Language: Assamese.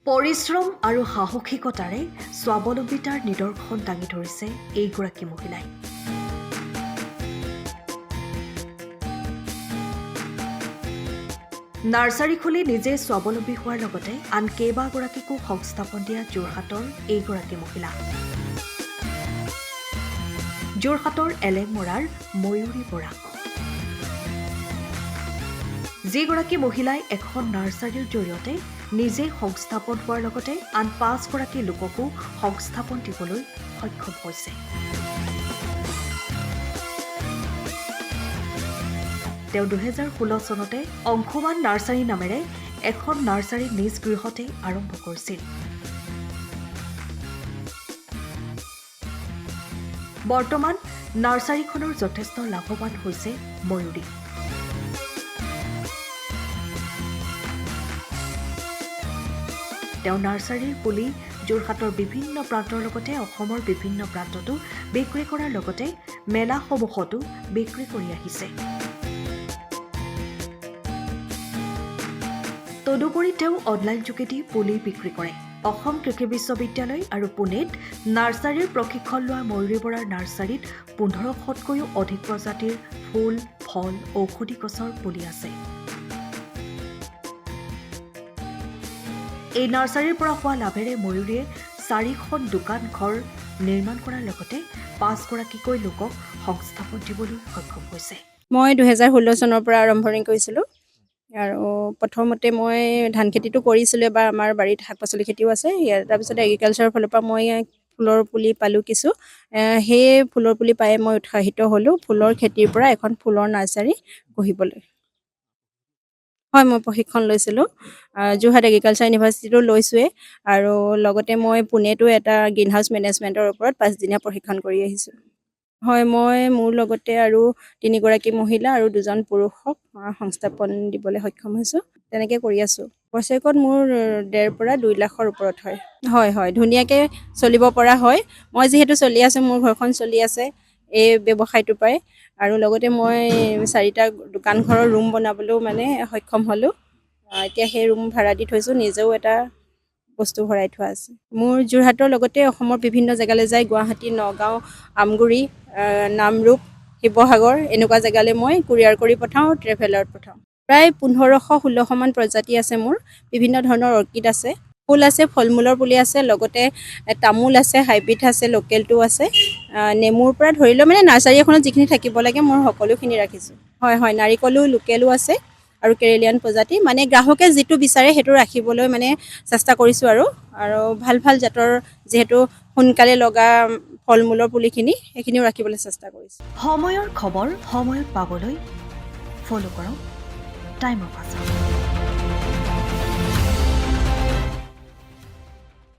পৰিশ্ৰম আৰু সাহসিকতাৰে স্বাৱলম্বিতাৰ নিদৰ্শন দাঙি ধৰিছে এইগৰাকী মহিলাই। নাৰ্চাৰী খুলি নিজে স্বাৱলম্বী হোৱাৰ লগতে আন কেইবাগৰাকীকো সংস্থাপন দিয়া যোৰহাটৰ এইগৰাকী মহিলা। যোৰহাটৰ এলেংমৰাৰ ময়ূৰী বৰা। যিগৰাকী মহিলাই এখন নাৰ্চাৰীৰ জৰিয়তে নিজে সংস্থাপন হোৱাৰ লগতে আন ৫ গৰাকী লোককো সংস্থাপন দিবলৈ সক্ষম হৈছে। তেওঁ ২০১৬ চনতে অংশুমান নাৰ্চাৰী নামেৰে এখন নাৰ্চাৰী নিজ গৃহতে আৰম্ভ কৰিছিল। বৰ্তমান নাৰ্চাৰীখনৰ যথেষ্ট লাভৱান হৈছে ময়ূৰী। তেওঁ নাৰ্চাৰীৰ পুলি যোৰহাটৰ বিভিন্ন প্ৰান্তৰ লগতে অসমৰ বিভিন্ন প্ৰান্ততো বিক্ৰী কৰাৰ লগতে মেলাসমূহতো বিক্ৰী কৰি আহিছে। তদুপৰি তেওঁ অনলাইন যোগেদি পুলি বিক্ৰী কৰে। অসম কৃষি বিশ্ববিদ্যালয় আৰু পুনেত নাৰ্চাৰীৰ প্ৰশিক্ষণ লোৱা ময়ূৰী বৰাৰ নাৰ্চাৰীত ১৫০০তকৈও অধিক প্ৰজাতিৰ ফুল, ফল, ঔষধি গছৰ পুলি আছে। এই নাৰ্চাৰীৰ পৰা হোৱা লাভেৰে ময়ূৰীয়ে ৪খন দোকান ঘৰ নিৰ্মাণ কৰাৰ লগতে ৫ গৰাকীকৈ লোকক সংস্থাপন দিবলৈ সক্ষম হৈছে। মই ২০১৬ চনৰ পৰা আৰম্ভণি কৰিছিলোঁ আৰু প্ৰথমতে মই ধান খেতিটো কৰিছিলোঁ, এবাৰ আমাৰ বাৰীত শাক পাচলি খেতিও আছে। তাৰপিছত এগ্ৰিকালচাৰৰ ফালৰ পৰা মই ফুলৰ পুলি পালোঁ কিছু। সেই ফুলৰ পুলি পাই মই উৎসাহিত হ'লোঁ ফুলৰ খেতিৰ পৰা এখন ফুলৰ নাৰ্চাৰী গঢ়িবলৈ। হয়, মই প্ৰশিক্ষণ লৈছিলোঁ। যোৰহাট এগ্ৰিকালচাৰ ইউনিভাৰ্চিটিতো লৈছোঁৱেই আৰু লগতে মই পুনেতো এটা গ্ৰীণ হাউচ মেনেজমেণ্টৰ ওপৰত ৫ দিনীয়া প্ৰশিক্ষণ কৰি আহিছোঁ। হয়, মই মোৰ লগতে আৰু ৩ গৰাকী মহিলা আৰু 2জন পুৰুষক সংস্থাপন দিবলৈ সক্ষম হৈছোঁ। তেনেকৈ কৰি আছোঁ। বছৰেকত মোৰ ১.৫ পৰা ২ লাখৰ ওপৰত হয়। হয় হয়, ধুনীয়াকৈ চলিব পৰা হয়। মই যিহেতু চলি আছোঁ, মোৰ ঘৰখন চলি আছে এই ব্যৱসায়টোৰ পৰাই। আৰু লগতে মই 4টা দোকান ঘৰৰ ৰুম বনাবলৈও সক্ষম হ'লোঁ। এতিয়া সেই ৰুম ভাড়া দি থৈছোঁ, নিজেও এটা বস্তু ভৰাই থোৱা আছে। মোৰ যোৰহাটৰ লগতে অসমৰ বিভিন্ন জেগালৈ যায়, গুৱাহাটী, নগাঁও, আমগুৰি, নামৰূপ, শিৱসাগৰ এনেকুৱা জেগালৈ মই কুৰিয়াৰ কৰি পঠাওঁ, ট্ৰেভেলাৰত পঠাওঁ। প্ৰায় ১৫০০-১৬০০ মান প্ৰজাতি আছে মোৰ। বিভিন্ন ধৰণৰ অৰ্কিড আছে, ফুল আছে, ফল মূলৰ পুলি আছে, লগতে তামোল আছে, হাইব্ৰিড আছে, লোকেলটো আছে। নেমুৰ পৰা ধৰি লৈ নাৰ্চাৰী এখনত যিখিনি থাকিব লাগে মোৰ সকলোখিনি ৰাখিছোঁ। হয় হয়, নাৰিকলো লোকেলো আছে আৰু কেৰেলিয়ান প্ৰজাতি। গ্ৰাহকে যিটো বিচাৰে সেইটো ৰাখিবলৈ চেষ্টা কৰিছোঁ আৰু ভাল ভাল জাতৰ, যিহেতু সোনকালে লগা ফল মূলৰ পুলিখিনি সেইখিনিও ৰাখিবলৈ চেষ্টা কৰিছোঁ। সময়ৰ খবৰ সময়ত পাবলৈ ফ'ল' কৰক টাইম অফ আছাম।